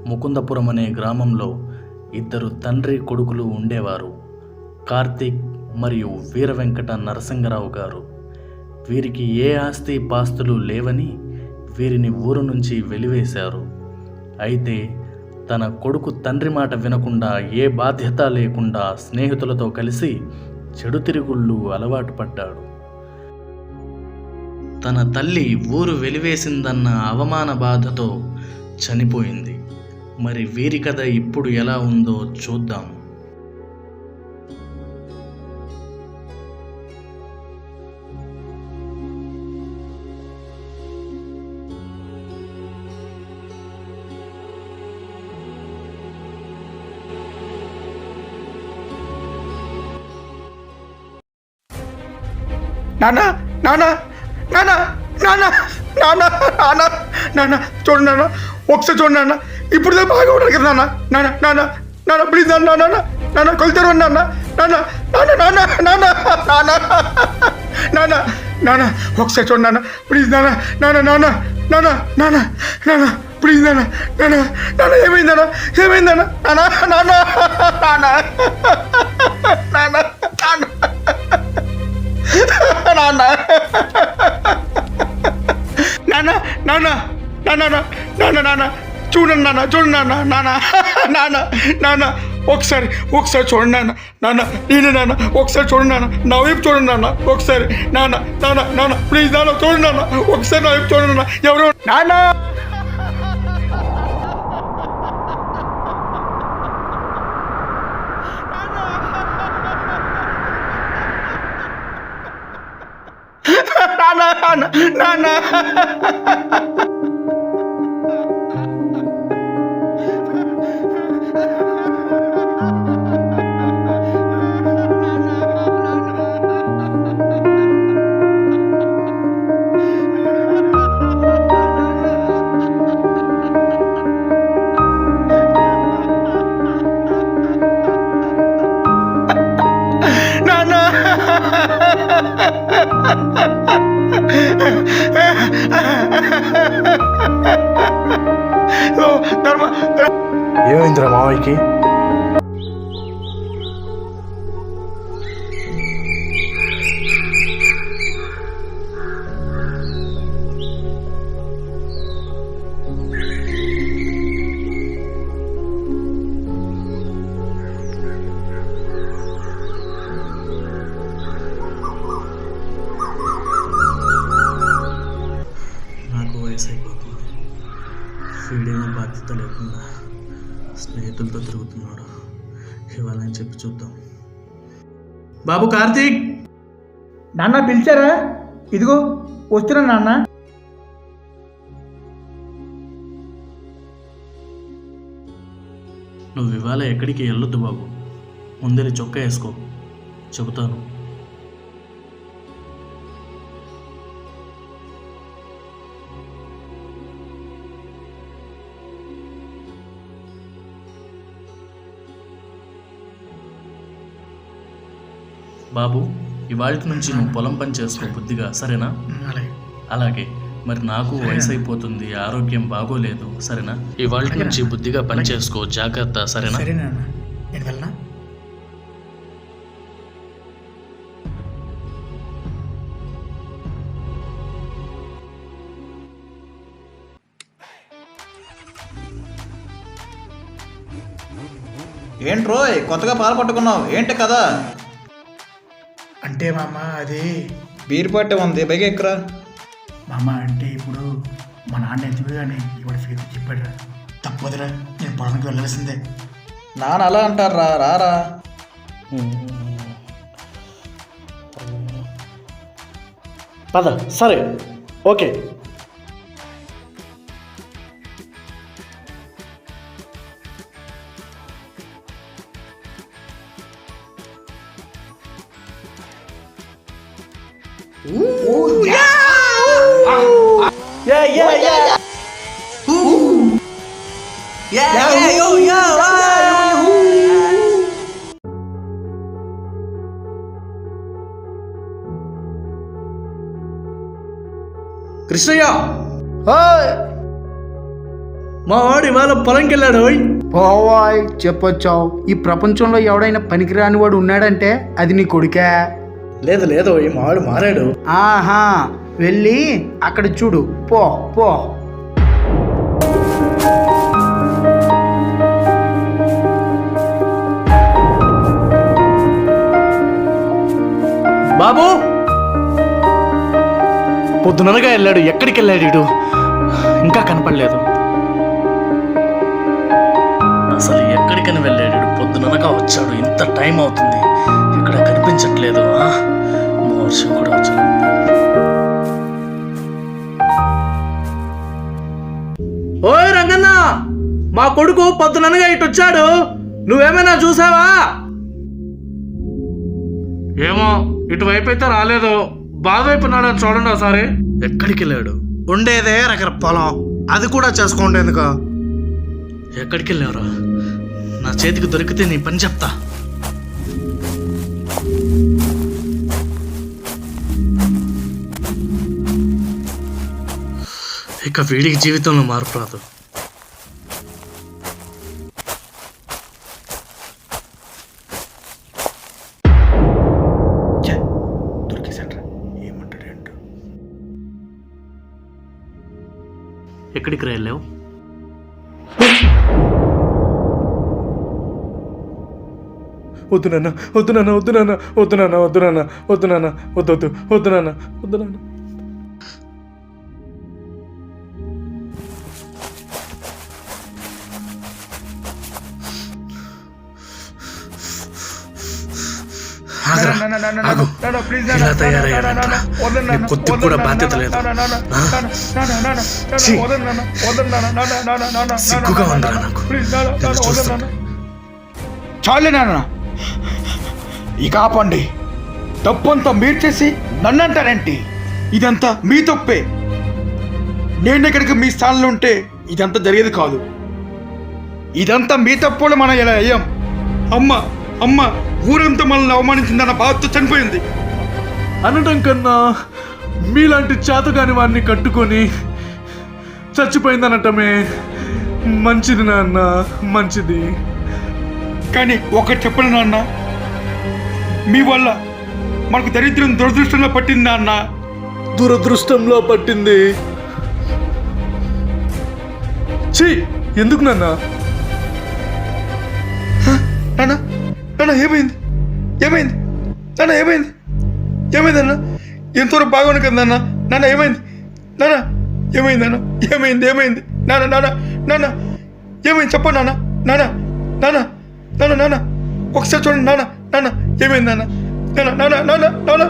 ముకుందపురం అనే గ్రామంలో ఇద్దరు తండ్రి కొడుకులు ఉండేవారు. కార్తీక్ మరియు వీర వెంకట నరసింగరావు గారు. వీరికి ఏ ఆస్తి పాస్తులు లేవని వీరిని ఊరు నుంచి వెలివేశారు. అయితే తన కొడుకు తండ్రి మాట వినకుండా ఏ బాధ్యత లేకుండా స్నేహితులతో కలిసి చెడు తిరుగుళ్ళు అలవాటు పడ్డాడు. తన తల్లి ఊరు వెలివేసిందన్న అవమాన బాధతో చనిపోయింది. మరి వీరి కథ ఇప్పుడు ఎలా ఉందో చూద్దాం. నాన్న నాన్న నాన్న నాన్న నాన్న నాన్న నాన్న చూడు నాన్న, ఒకసారి చూడు నాన్న, ఇప్పుడు బాగా ఉంటారు కదా నాన్న. నాన్న నాన్న నాన్న ప్లీజ్ నాన్న నాన్న నాన్న కొలుతారు నాన్న నాన్న నాన్న నాన్న నాన్న నాన్న నాన్న నాన్న ఒకసారి చూడు నాన్న ప్లీజ్ నాన్న నాన్న నాన్న నాన్న నాన్న నాన్న ప్లీజ్ నాన్న నాన్న నాన్న ఏమైందన్నా ఏమైందన్నా నాన్న నాన్న నాన్న నాన్న నాన్న నాన్న నాన్న నాన్న నాన్న నాన్న నాన్న చూడండి నాన్న చూడండి నాన్న నాన్న నాన్న నాన్న ఒకసారి చూడండి నాన్న నాన్న నేనే నాన్న ఒకసారి చూడండి నాన్న నా వైపు చూడండి నాన్న ఒకసారి నాన్న నాన్న నాన్న ప్లీజ్ నాన్న చూడండి నాన్న ఒకసారి నా వైపు చూడండి నాన్న ఎవరు నాన్న నాన్న ఏమైందిరా మావయ్యకి? నాకు వయసు అయిపోతుంది. వీడేమో బాధ్యత లేకుండా స్నేహితులతో తిరుగుతున్నాడు. ఇవ్వాలని చెప్పి చూద్దాం. బాబు కార్తీక్! నాన్న పిలిచారా? ఇదిగో వస్తున్నా నాన్న. నువ్వు ఇవాళ ఎక్కడికి వెళ్ళొద్దు బాబు. ముందరి చొక్కా వేసుకో, చెబుతాను. బాబు, ఇవాళ నుంచి నువ్వు పొలం పని చేసుకో బుద్ధిగా, సరేనా? అలాగే. మరి నాకు వయసు అయిపోతుంది, ఆరోగ్యం బాగోలేదు, సరేనా? ఇవాళ నుంచి బుద్ధిగా పని చేసుకో, జాగ్రత్త, సరేనా? నేను వెళ్ళనా? ఏంట్రోయ్ కొత్తగా పాలు పట్టుకున్నావు, ఏంటి కదా? అంటే మామ అది బీరు పట్టే ఉంది, బైక్ ఎక్కరా. మామ అంటే ఇప్పుడు మా నాన్న ఎందుకు కానీ ఇవాడు ఫీజు చెప్పాడు. తప్పదురా, నేను పొలానికి వెళ్ళాల్సిందే. నాన్న అలా అంటారా? రారా. పద, సరే, okay. Ooh, yeah! Yeah, yeah, yeah. Ooh. Yeah, yeah, yo, yo. Krishnayya, మా వాడు ఇవాళ పొలంకి వెళ్ళాడు ఓయ్. ఓవాయ్ చెప్పొచ్చావు. ఈ ప్రపంచంలో ఎవడైనా పనికిరాని వాడు ఉన్నాడంటే అది నీ కొడుకే. లేదు లేదు ఓయ్, మా వాడు మారాడు. ఆహా, వెళ్ళి అక్కడ చూడు. పో పో. బాబు పొద్దుననగా వెళ్ళాడు, ఎక్కడికి వెళ్ళాడు ఇడు? ఇంకా కనపడలేదు. అసలు ఎక్కడికైనా వెళ్ళాడు? పొద్దుననగా వచ్చాడు, ఇంత టైం అవుతుంది, ఇక్కడ కనిపించట్లేదు. వర్షం కూడా వచ్చాడు. ఓయ్ రంగన్న, మా కొడుకు పొద్దుననగా ఇటు వచ్చాడు, నువ్వేమైనా చూసావా? ఏమో, ఇటువైపు అయితే రాలేదు. బాధ వైపు ఉన్నాడని చూడండి ఒకసారి. ఎక్కడికి వెళ్ళాడు? ఉండేదే రకర పొలం, అది కూడా చేసుకోండి ఎందుకు? ఎక్కడికి వెళ్ళావురా? నా చేతికి దొరికితే నీ పని చెప్తా. ఇక వీడికి జీవితంలో మార్పు రాదు. దొరికేసట్రా, ఏమంటాడు ఏంటో. ఎక్కడికి రా వెళ్ళావు? వద్దు నాన్న, వద్దు నాన్న, వద్దు నాన్న, వద్దు నాన్న, వద్దు నాన్న, వద్దు నాన్న, వద్దు వద్దు, వద్దు నాన్న, వద్దు నాన్న. ఆగరా, ఆగు. ఇలా తయారయ్యాడంట. నీకు కొద్దిగా కూడా బాధ్యత లేదు. ఛీ, సిగ్గుగా ఉందిరా నాకు నిన్ను చూస్తుంటే. చాలే నాన్న, ఇక ఆపండి. తప్పంతా మీరు చేసి నన్ను అంటారేంటి? ఇదంతా మీ తప్పే. నేను ఇక్కడికి మీ స్థానంలో ఉంటే ఇదంతా జరిగేది కాదు. ఇదంతా మీ తప్పులు మనం ఇలా అయ్యాం. అమ్మ అమ్మ ఊరంతా మనల్ని అవమానించిందన్న బాధతో చనిపోయింది. అనటం కన్నా మీలాంటి చేతగాని వాడిని కట్టుకొని చచ్చిపోయిందనటమే మంచిది నాన్న, మంచిది. కానీ ఒకటి చెప్పను నాన్న, మీ వల్ల మనకు దరిద్రం దురదృష్టంలో పట్టింది అన్న. దురదృష్టంలో పట్టింది. ఛీ, ఎందుకు నాన్న? నాన్న నాన్న ఏమైంది? ఏమైంది నాన్న? ఏమైంది? ఏమైంది అన్న? ఎంతవరకు బాగుంది కదా నాన్న. నాన్న ఏమైంది? నాన్న ఏమైంది అన్న? ఏమైంది? ఏమైంది నాన్న? నాన్న నాన్న ఏమైంది చెప్పండి నాన్న. నాన్న నాన్న నాన్న నాన్న ఒకసారి చూడండి నాన్న. నాన్న ఏమైంది నాన్న? నాన్న నాన్న నాన్న నాన్న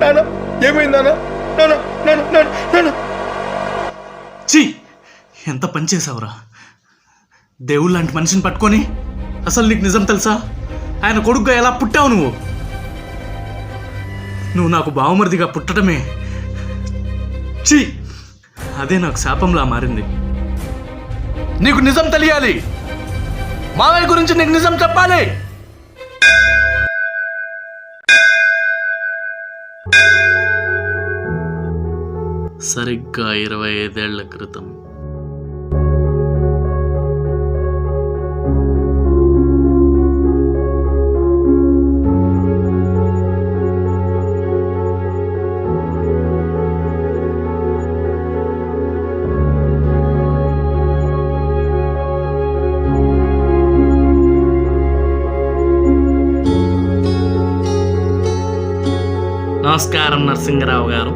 నాన్న ఏమైంది నాన్న? నాన్న నాన్న నాన్న నాన్న. ఛీ, ఎంత పని చేసావురా? దేవుడు లాంటి మనిషిని పట్టుకొని. అసలు నీకు నిజం తెలుసా? ఆయన కొడుకుగా ఎలా పుట్టావు నువ్వు? నువ్వు నాకు బావమరిదిగా పుట్టడమే ఛీ, అదే నాకు శాపంలా మారింది. నీకు నిజం తెలియాలి. మావయ్య గురించి నీకు నిజం చెప్పాలి. సరిగ్గా 25 ఏళ్ల క్రితం నమస్కారం నరసింగరావు గారు.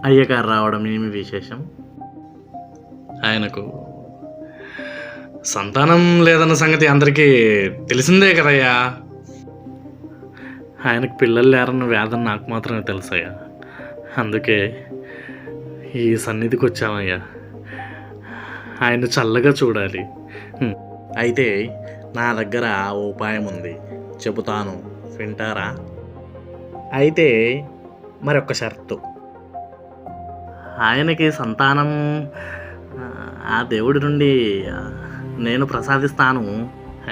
అయ్యగారు రావడం ఏమి విశేషం? ఆయనకు సంతానం లేదన్న సంగతి అందరికీ తెలిసిందే కదయ్యా. ఆయనకు పిల్లలు లేరన్న వేదన నాకు మాత్రమే తెలుసయ్యా. అందుకే ఈ సన్నిధికి వచ్చామయ్యా. ఆయన చల్లగా చూడాలి. అయితే నా దగ్గర ఓ ఉపాయం ఉంది, చెబుతాను, వింటారా? అయితే మరొక షరతు, ఆయనకి సంతానం ఆ దేవుడి నుండి నేను ప్రసాదిస్తాను.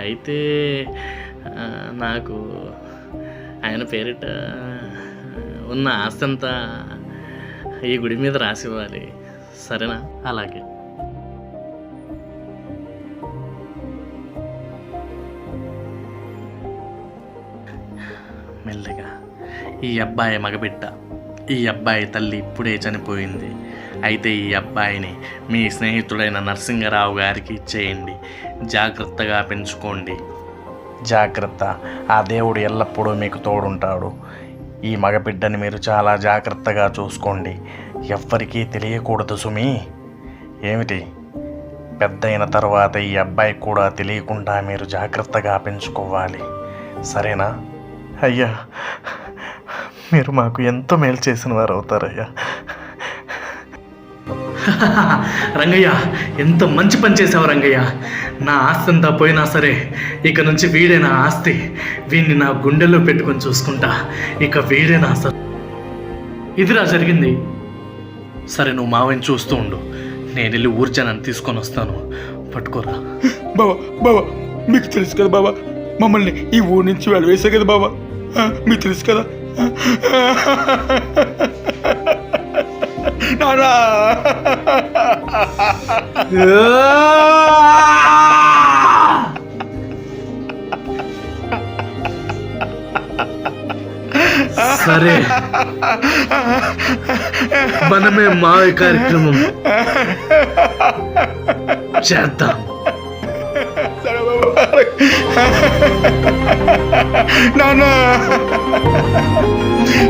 అయితే నాకు ఆయన పేరిట ఉన్న ఆస్తి అంతా ఈ గుడి మీద రాసివ్వాలి, సరేనా? అలాగే. మెల్లగా, ఈ అబ్బాయి మగబిడ్డ, ఈ అబ్బాయి తల్లి ఇప్పుడే చనిపోయింది. అయితే ఈ అబ్బాయిని మీ స్నేహితుడైన నరసింగరావు గారికి ఇచ్చేయండి. జాగ్రత్తగా పెంచుకోండి. జాగ్రత్త, ఆ దేవుడు ఎల్లప్పుడూ మీకు తోడుంటాడు. ఈ మగబిడ్డని మీరు చాలా జాగ్రత్తగా చూసుకోండి. ఎవ్వరికీ తెలియకూడదు సుమి. ఏమిటి? పెద్దయిన తర్వాత ఈ అబ్బాయి కూడా తెలియకుండా మీరు జాగ్రత్తగా పెంచుకోవాలి, సరేనా? అయ్యా, మీరు మాకు ఎంతో మేలు చేసిన వారు అవుతారయ్యా. రంగయ్య, ఎంత మంచి పని చేసావు రంగయ్య. నా ఆస్తి అంతా పోయినా సరే ఇక నుంచి వీడే నా ఆస్తి. వీడిని నా గుండెల్లో పెట్టుకొని చూసుకుంటా. ఇక వీడే నా ఇదిరా జరిగింది. సరే, నువ్వు మావని చూస్తూ ఉండు, నేను వెళ్ళి ఊర్జనాన్ని తీసుకొని వస్తాను. పట్టుకోరా. బాబా బాబా, మీకు తెలుసు కదా బాబా, మమ్మల్ని ఈ ఊరి నుంచి వెళ్ళవేసే కదా బాబా, మీకు తెలుసు కదా. నానా సరే, మనమే మావే కార్యక్రమం చేద్దాం. నాన్న,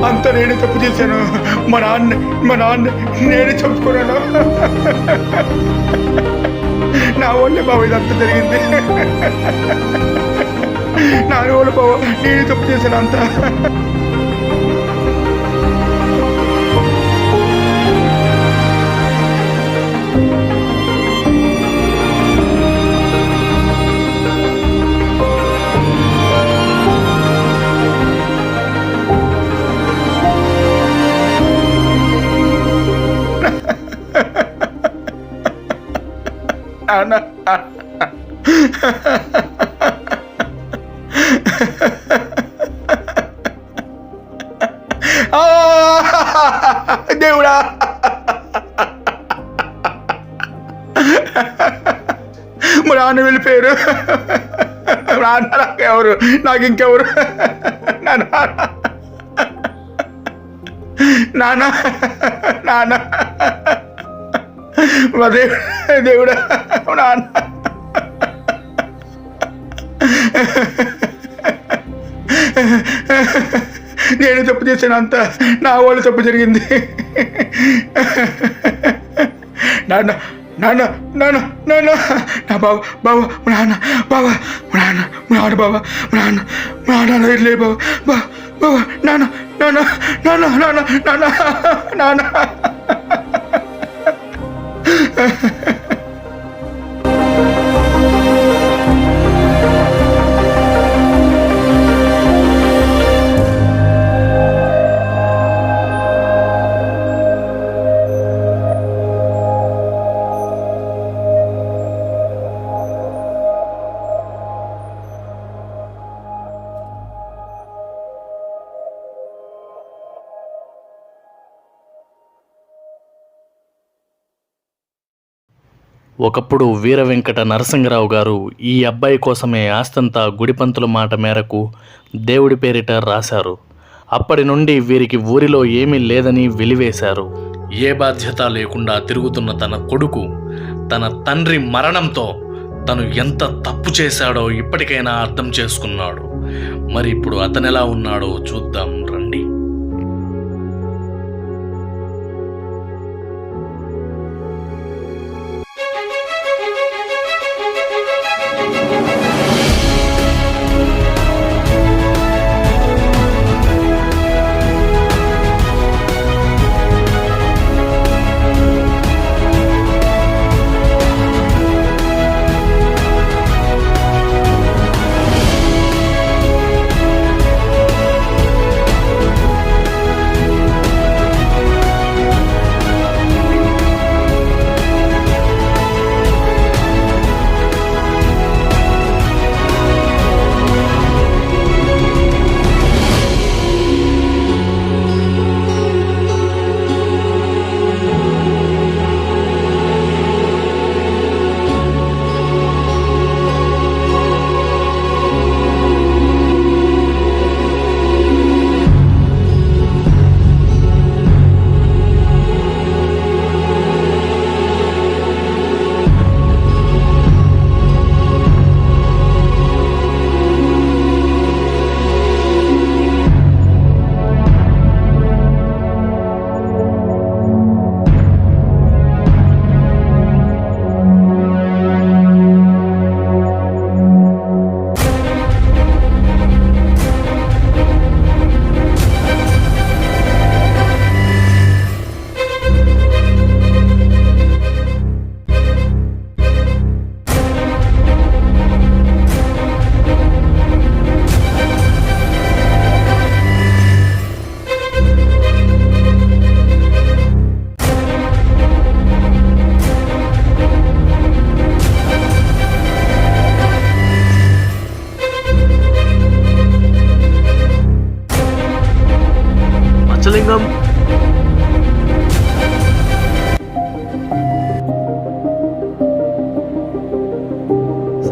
అంతా నేనే తప్పు చేశాను. మా నాన్న నేనే చెప్పుకున్నాను. నా వల్లే బాబు ఇదంతా జరిగింది. నా వల్ల బాబు నేనే తప్పు చేశాను అంతా. నాన్న, దేవుడా, మా నాన్న వెళ్ళిపోయారు. నాన్న నాకెవరు, నాకు ఇంకెవరు? నాన్న నాన్న నాన్న, మా దేవుడా, నాన్న. నేను తప్పు చేశాను, అంతా నా వాళ్ళు తప్పు జరిగింది. నాన్న నాన్న నాన్న నాన్న, నా బావ బావ, నాన్న బావ, నాన్న నాన్న బావ, నాన్న నాన్న లే బావ, బావ, నాన్న నాన్న నాన్న నాన్న నాన్న నాన్న. ఒకప్పుడు వీర వెంకట నరసింగరావు గారు ఈ అబ్బాయి కోసమే ఆస్తంతా గుడిపంతుల మాట మేరకు దేవుడి పేరిట రాశారు. అప్పటి నుండి వీరికి ఊరిలో ఏమీ లేదని వెలివేశారు. ఏ బాధ్యత లేకుండా తిరుగుతున్న తన కొడుకు తన తండ్రి మరణంతో తను ఎంత తప్పు చేశాడో ఇప్పటికైనా అర్థం చేసుకున్నాడు. మరి ఇప్పుడు అతనెలా ఉన్నాడో చూద్దాం రండి.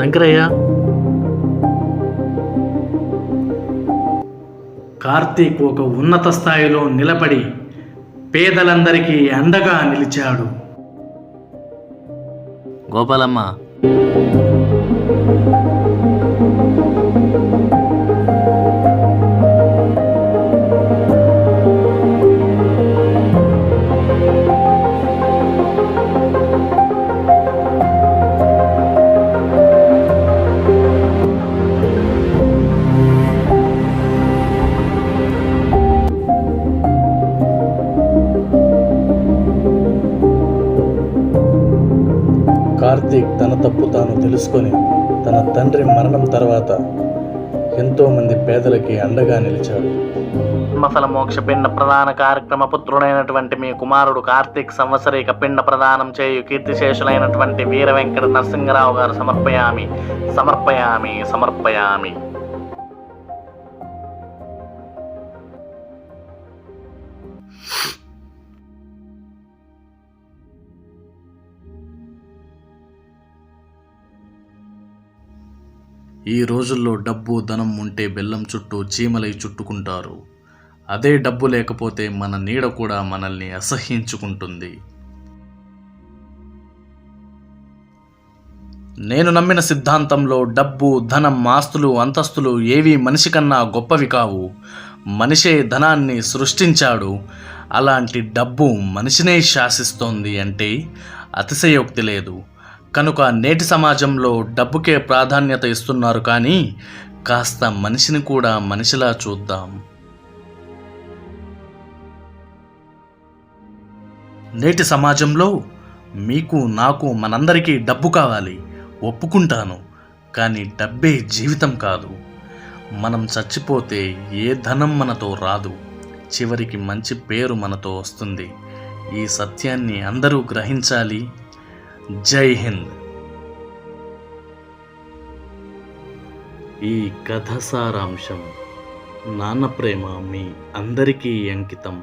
శంకరయ్య, కార్తీక్ ఒక ఉన్నత స్థాయిలో నిలబడి పేదలందరికీ అండగా నిలిచాడు. గోపాలమ్మ, కార్తీక్ తన తప్పు తాను తెలుసుకొని తన తండ్రి మరణం తర్వాత ఎంతోమంది పేదలకి అండగా నిలిచాడు. మఫల మోక్ష పిండ ప్రదాన కార్యక్రమ పుత్రుడైనటువంటి మీ కుమారుడు కార్తీక్ సంవత్సరీక పిండ ప్రదానం చేయు కీర్తిశేషులైనటువంటి వీర వెంకట నరసింహరావు గారు సమర్పయామి సమర్పయామి సమర్పయామి. ఈ రోజుల్లో డబ్బు ధనం ఉంటే బెల్లం చుట్టూ చీమలై చుట్టుకుంటారు. అదే డబ్బు లేకపోతే మన నీడ కూడా మనల్ని అసహ్యించుకుంటుంది. నేను నమ్మిన సిద్ధాంతంలో డబ్బు, ధనం, ఆస్తులు, అంతస్తులు ఏవీ మనిషి కన్నా గొప్పవి కావు. మనిషే ధనాన్ని సృష్టించాడు. అలాంటి డబ్బు మనిషినే శాసిస్తోంది అంటే అతిశయోక్తి లేదు. కనుక నేటి సమాజంలో డబ్బుకే ప్రాధాన్యత ఇస్తున్నారు, కానీ కాస్త మనిషిని కూడా మనిషిలా చూద్దాం. నేటి సమాజంలో మీకు, నాకు, మనందరికీ డబ్బు కావాలి, ఒప్పుకుంటాను. కానీ డబ్బే జీవితం కాదు. మనం చచ్చిపోతే ఏ ధనం మనతో రాదు. చివరికి మంచి పేరు మనతో వస్తుంది. ఈ సత్యాన్ని అందరూ గ్రహించాలి. జై హింద్. ఈ కథ సారాంశం. నాన్న ప్రేమ మీ అందరికీ అంకితం.